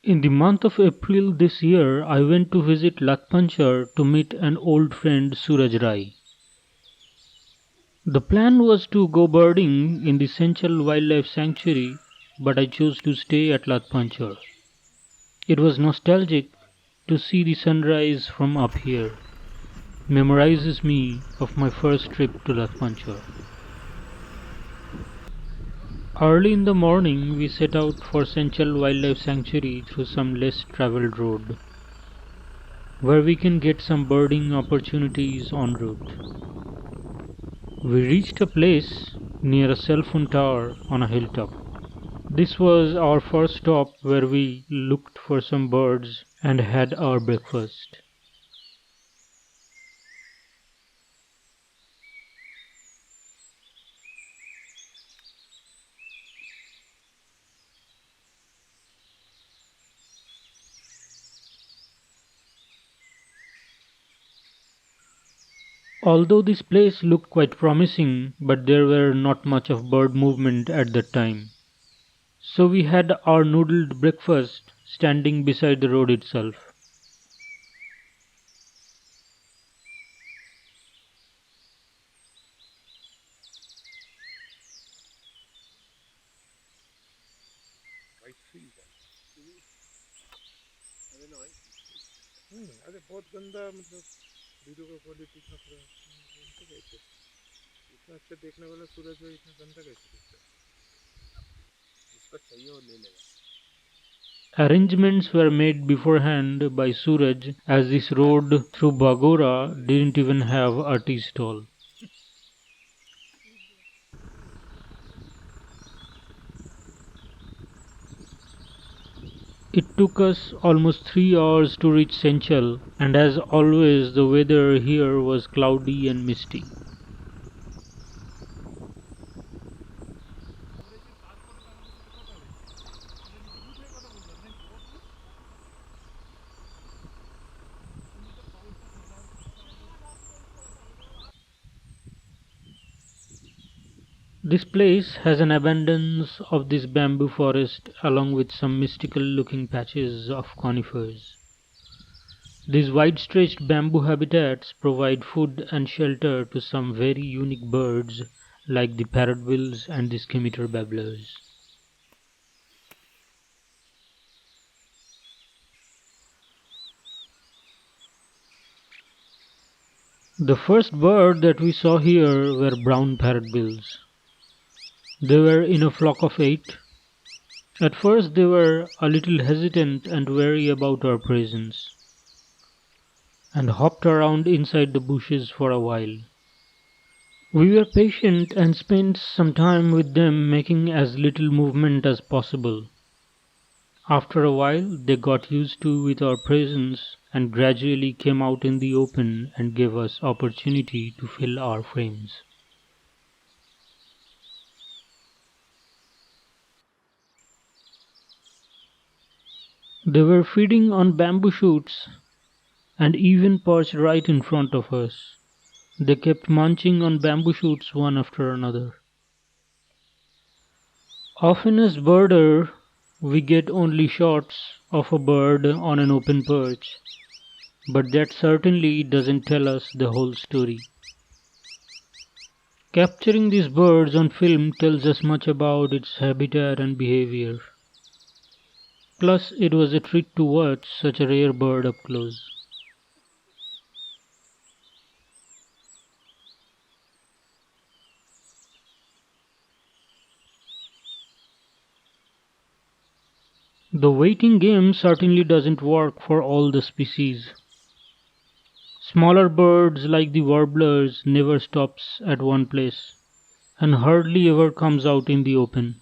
In the month of April this year, I went to visit Lathpanchar to meet an old friend, Suraj Rai. The plan was to go birding in the Senchal Wildlife Sanctuary, but I chose to stay at Lathpanchar. It was nostalgic to see the sunrise from up here. Memorizes me of my first trip to Lathpanchar. Early in the morning, we set out for Senchal Wildlife Sanctuary through some less traveled road, where we can get some birding opportunities en route. We reached a place near a cell phone tower on a hilltop. This was our first stop where we looked for some birds and had our breakfast. Although this place looked quite promising, but there were not much of bird movement at that time. So we had our noodled breakfast standing beside the road itself. अरे बहुत गंदा मतलब video का quality खतरा तो कैसे इतना अच्छा देखने वाला सूरज भाई इतना गंदा कैसे दिखता है जिसको चाहिए वो ले लेगा. Arrangements were made beforehand by Suraj as this road through Bagora didn't even have a tea stall. It took us almost 3 hours to reach Senchal, and as always the weather here was cloudy and misty. This place has an abundance of this bamboo forest along with some mystical looking patches of conifers. These wide-stretched bamboo habitats provide food and shelter to some very unique birds like the parrotbills and the scimitar babblers. The first bird that we saw here were brown parrotbills. They were in a flock of 8. At first they were a little hesitant and wary about our presence, and hopped around inside the bushes for a while. We were patient and spent some time with them making as little movement as possible. After a while they got used to with our presence and gradually came out in the open and gave us opportunity to fill our frames. They were feeding on bamboo shoots and even perched right in front of us. They kept munching on bamboo shoots one after another. Often as birder, we get only shots of a bird on an open perch, but that certainly doesn't tell us the whole story. Capturing these birds on film tells us much about its habitat and behavior. Plus, it was a treat to watch such a rare bird up close. The waiting game certainly doesn't work for all the species. Smaller birds like the warblers never stops at one place and hardly ever comes out in the open.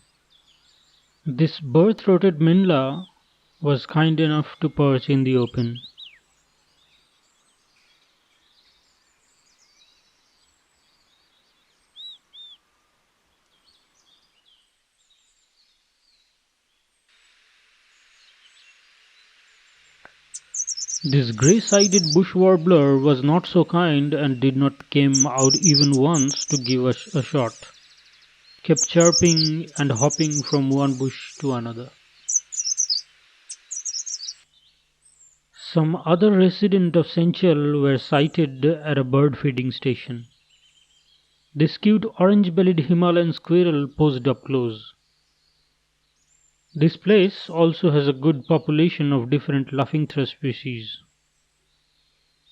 This bird-throated minla was kind enough to perch in the open. This grey-sided bush warbler was not so kind and did not came out even once to give us a shot. Kept chirping and hopping from one bush to another. Some other residents of Senchal were sighted at a bird feeding station. This cute orange-bellied Himalayan squirrel posed up close. This place also has a good population of different laughing thrush species.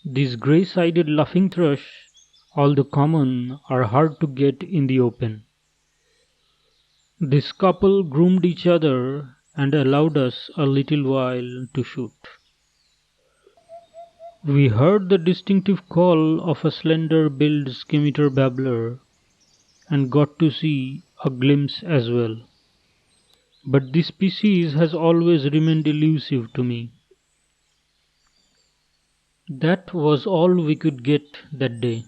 These grey-sided laughing thrush, although common, are hard to get in the open. This couple groomed each other and allowed us a little while to shoot. We heard the distinctive call of a slender-billed scimitar babbler and got to see a glimpse as well. But this species has always remained elusive to me. That was all we could get that day.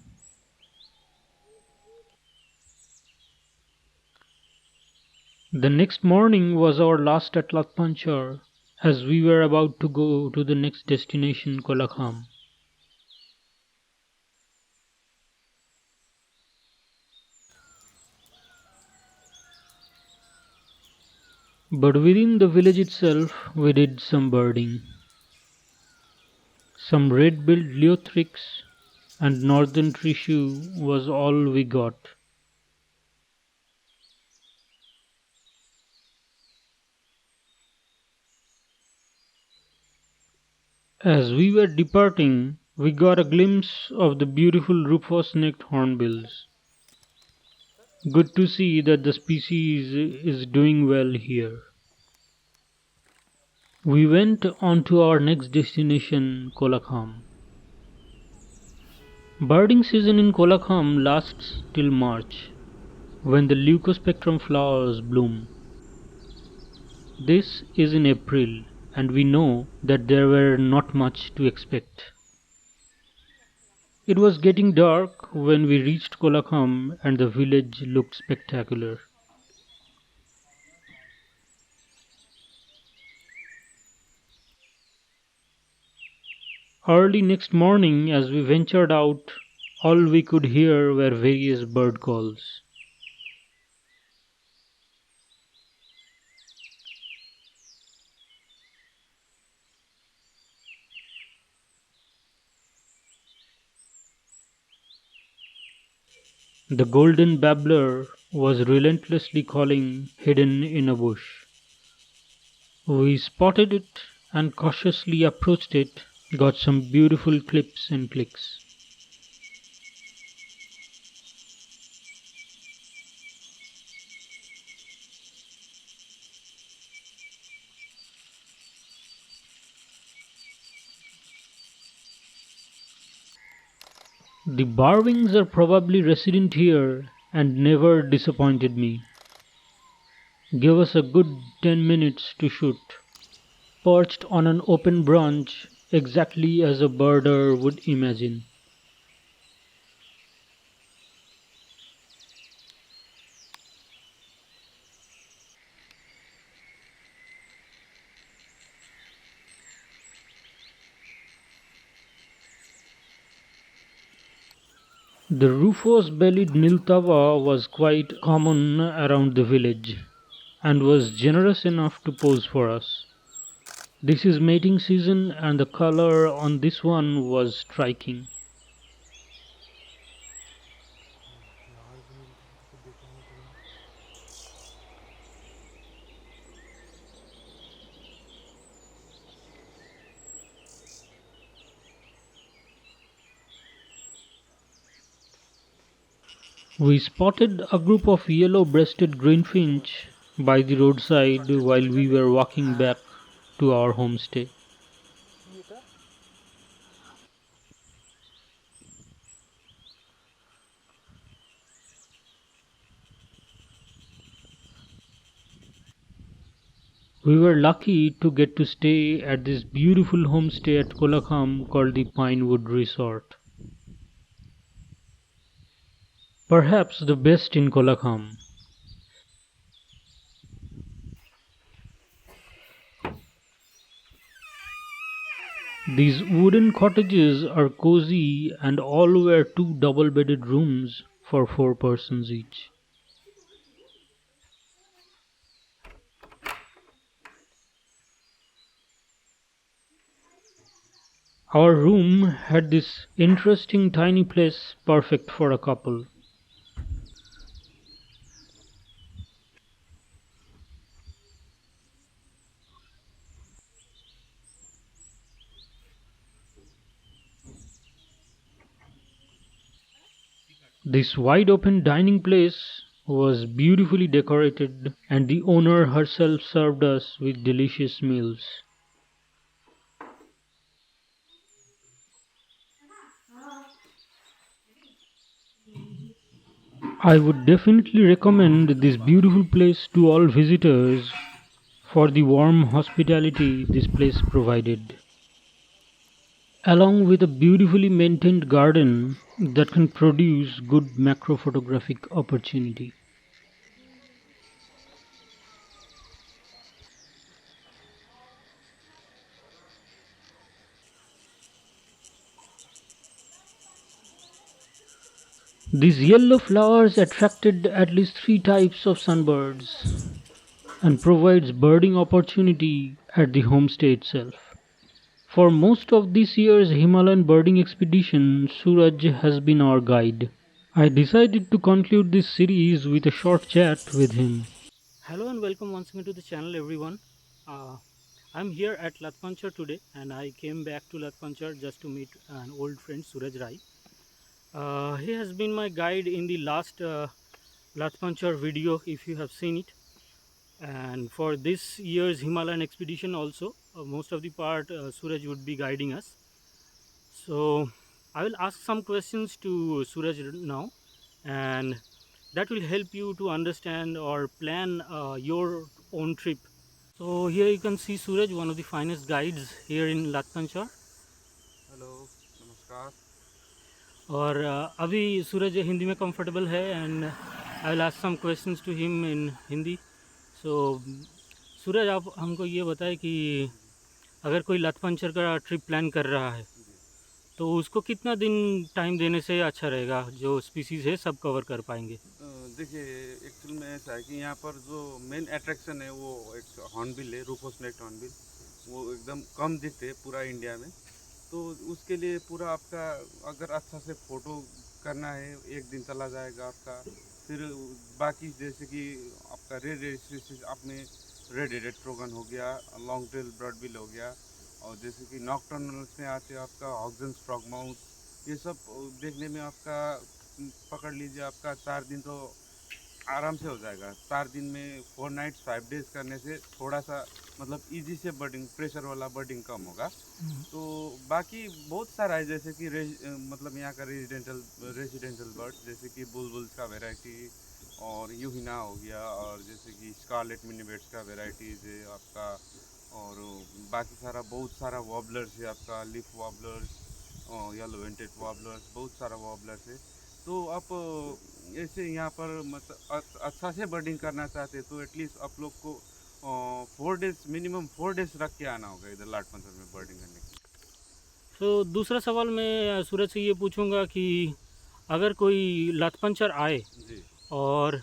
The next morning was our last at Latpanchar, as we were about to go to the next destination, Kolakham. But within the village itself we did some birding. Some red-billed leothrix and northern trishu was all we got. As we were departing, we got a glimpse of the beautiful rufous-necked hornbills. Good to see that the species is doing well here. We went on to our next destination, Kolakham. Birding season in Kolakham lasts till March, when the leucospectrum flowers bloom. This is in April, and we know that there were not much to expect. It was getting dark when we reached Kolakham and the village looked spectacular. Early next morning as we ventured out, all we could hear were various bird calls. The golden babbler was relentlessly calling hidden in a bush. We spotted it and cautiously approached it, got some beautiful clips and clicks. The barwings are probably resident here and never disappointed me. Gave us a good 10 minutes to shoot. Perched on an open branch exactly as a birder would imagine. The rufous-bellied niltava was quite common around the village and was generous enough to pose for us. This is mating season and the color on this one was striking. We spotted a group of yellow-breasted greenfinch by the roadside while we were walking back to our homestay. We were lucky to get to stay at this beautiful homestay at Kolakham called the Pinewood Resort. Perhaps the best in Kolakham. These wooden cottages are cozy and all were two double-bedded rooms for 4 persons each. Our room had this interesting tiny place perfect for a couple. This wide open dining place was beautifully decorated, and the owner herself served us with delicious meals. I would definitely recommend this beautiful place to all visitors for the warm hospitality this place provided, along with a beautifully maintained garden that can produce good macro photographic opportunity. These yellow flowers attracted at least three types of sunbirds and provides birding opportunity at the homestay itself. For most of this year's Himalayan birding expedition, Suraj has been our guide. I decided to conclude this series with a short chat with him. Hello and welcome once again to the channel, everyone. Uh, I'm here at Latpanchar today, and I came back to Latpanchar just to meet an old friend, Suraj Rai. He has been my guide in the last Latpanchar video, if you have seen it, and for this year's Himalayan expedition also, most of the part Suraj would be guiding us. So I will ask some questions to Suraj now, and that will help you to understand or plan your own trip. So here you can see Suraj, one of the finest guides here in Latpanchar. Hello नमस्कार. और अभी सूरज हिंदी में comfortable है and I will ask some questions to him in Hindi. So Suraj, आप हमको ये बताएं कि अगर कोई लतपंचर का ट्रिप प्लान कर रहा है तो उसको कितना दिन टाइम देने से अच्छा रहेगा, जो स्पीसीज़ है सब कवर कर पाएंगे? देखिए, एक्चुअल में ऐसा है कि यहाँ पर जो मेन अट्रैक्शन है वो एक हॉर्नबिल है, रूफोस नेक्ड हॉर्नबिल. वो एकदम कम दिखते हैं पूरा इंडिया में. तो उसके लिए पूरा आपका अगर अच्छा से फ़ोटो करना है, एक दिन चला जाएगा आपका. फिर बाकी जैसे कि आपका रेड रेड स्पीसीज आप में रेड हेडेड ट्रोगन हो गया, लॉन्ग टेल ब्रॉडबिल हो गया, और जैसे कि नॉकटर्नल्स में आते हैं आपका हॉग्जन्स फ्रॉगमाउथ. ये सब देखने में आपका पकड़ लीजिए आपका 4 दिन तो आराम से हो जाएगा. 4 दिन में 4 नाइट्स 5 डेज करने से थोड़ा सा मतलब इजी से बर्डिंग, प्रेशर वाला बर्डिंग कम होगा. तो बाकी बहुत सारा है, जैसे कि मतलब यहाँ का रेजिडेंशियल बर्ड, जैसे कि बुलबुल्स का वेराइटी, और यूहिना हो गया, और जैसे कि स्कारलेट मिनीबेट्स का वेराइटीज़ है आपका. और बाकी सारा बहुत सारा वॉबलर्स है आपका, लिफ वॉबलर्स, येलो वेंटेड वॉबलर्स, बहुत सारा वॉबलर्स है. तो आप ऐसे यहाँ पर मतलब अच्छा से बर्डिंग करना चाहते हैं तो एटलीस्ट आप लोग को 4 डेज, मिनिमम 4 डेज रख के आना होगा इधर लाटपंचर में बर्डिंग करने के लिए. तो दूसरा सवाल मैं सूरज से ये पूछूंगा कि अगर कोई लतपंचर आए जी और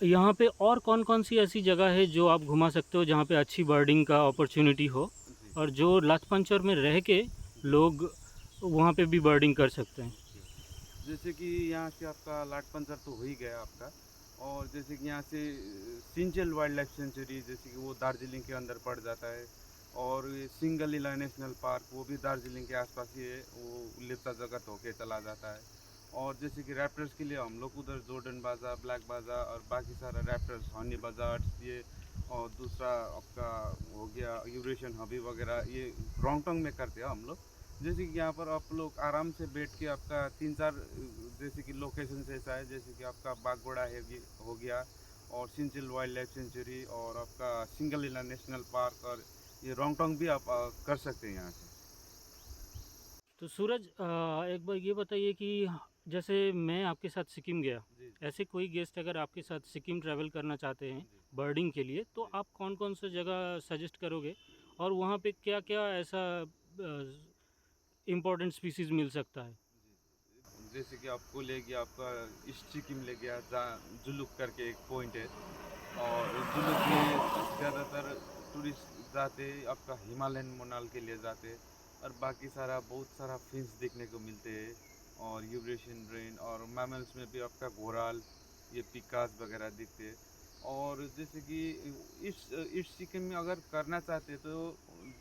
यहाँ पे और कौन कौन सी ऐसी जगह है जो आप घुमा सकते हो जहाँ पे अच्छी बर्डिंग का अपॉर्चुनिटी हो, जी. और जो लतपंचर में रह के लोग वहाँ पे भी बर्डिंग कर सकते हैं? जैसे कि यहाँ से आपका लाटपंचर तो हो ही गया आपका. और जैसे कि यहाँ से सिंचल वाइल्ड लाइफ सेंचुरी, जैसे कि वो दार्जिलिंग के अंदर पड़ जाता है. और ये सिंगलीला नेशनल पार्क, वो भी दार्जिलिंग के आसपास ही है, वो लिप्ता जगत होके चला जाता है. और जैसे कि रैप्टर्स के लिए हम लोग उधर जोर्डन बाजा, ब्लैक बाजा, और बाकी सारा रैप्टर्स, हनी बजार्ड्स ये, और दूसरा आपका हो गया यूरेशियन हबी वगैरह, ये रोंगटोंग में करते हैं हम लोग. जैसे कि यहाँ पर आप लोग आराम से बैठ के आपका 3-4 जैसे कि लोकेशन ऐसा है, जैसे कि आपका बागोड़ा है हो गया, और सिंचल वाइल्ड लाइफ सेंचुरी, और आपका सिंगलीला नेशनल पार्क, और ये रोंगटोंग भी आप कर सकते हैं यहाँ से. तो सूरज, एक बार ये बताइए कि जैसे मैं आपके साथ सिक्किम गया, जी जी ऐसे कोई गेस्ट अगर आपके साथ सिक्किम ट्रैवल करना चाहते हैं जी बर्डिंग के लिए, तो जी. आप कौन कौन सा जगह सजेस्ट करोगे, और वहाँ पे क्या क्या ऐसा इम्पोर्टेंट स्पीसीज़ मिल सकता है? जैसे कि आपको ले गया आपका ईस्ट सिक्किम ले गया, जहाँ जुलुक करके एक पॉइंट है. और जुलुक में ज़्यादातर टूरिस्ट जाते आपका हिमालयन मोनाल के लिए जाते. और बाकी सारा बहुत सारा फिश देखने को मिलते हैं, और यूरेशियन रेन, और मैमल्स में भी आपका घोराल, ये पिकास वगैरह दिखते हैं। और जैसे कि इस सिक्किम में अगर करना चाहते तो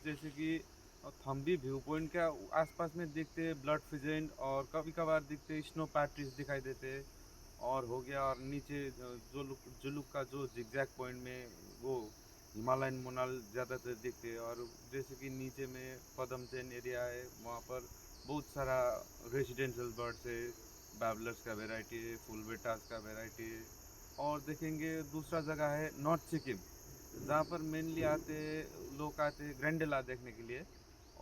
जैसे कि थम्बी व्यू पॉइंट के आसपास में दिखते हैं ब्लड फिजेंट, और कभी कभार दिखते हैं स्नो पैट्रीज दिखाई देते हैं, और हो गया। और नीचे जुलुक का जो जिगजैग पॉइंट में वो हिमालयन मोनाल ज़्यादातर दिखते हैं। और जैसे कि नीचे में पदमचैन एरिया है, वहाँ पर बहुत सारा रेजिडेंशियल बर्ड्स है, बैबलर्स का वैरायटी है, फुल बेटास का वैरायटी है। और देखेंगे दूसरा जगह है नॉर्थ सिक्किम, जहाँ पर मेनली लोग आते हैं ग्रैंडेला देखने के लिए।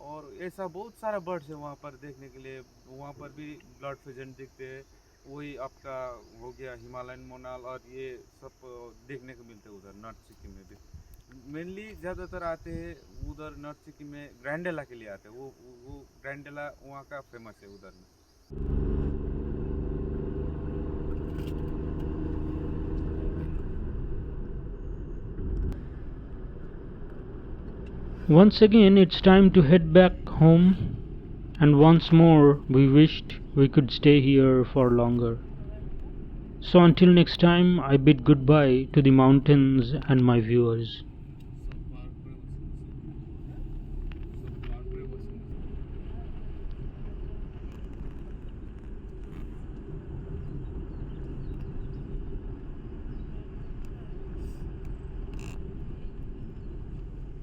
और ऐसा बहुत सारा बर्ड्स है वहाँ पर देखने के लिए। वहाँ पर भी ब्लड फिजेंट दिखते हैं, वही आपका हो गया हिमालयन मोनाल, और ये सब देखने को मिलते हैं उधर नॉर्थ सिक्किम में भी। मेनली ज़्यादातर आते हैं उधर नॉर्थ सिक्किम में ग्रैंडेला के लिए आते हैं, वो ग्रैंडेला वहाँ का फेमस है उधर में। Once again, it's time to head back home, and once more, we wished we could stay here for longer. So until next time, I bid goodbye to the mountains and my viewers.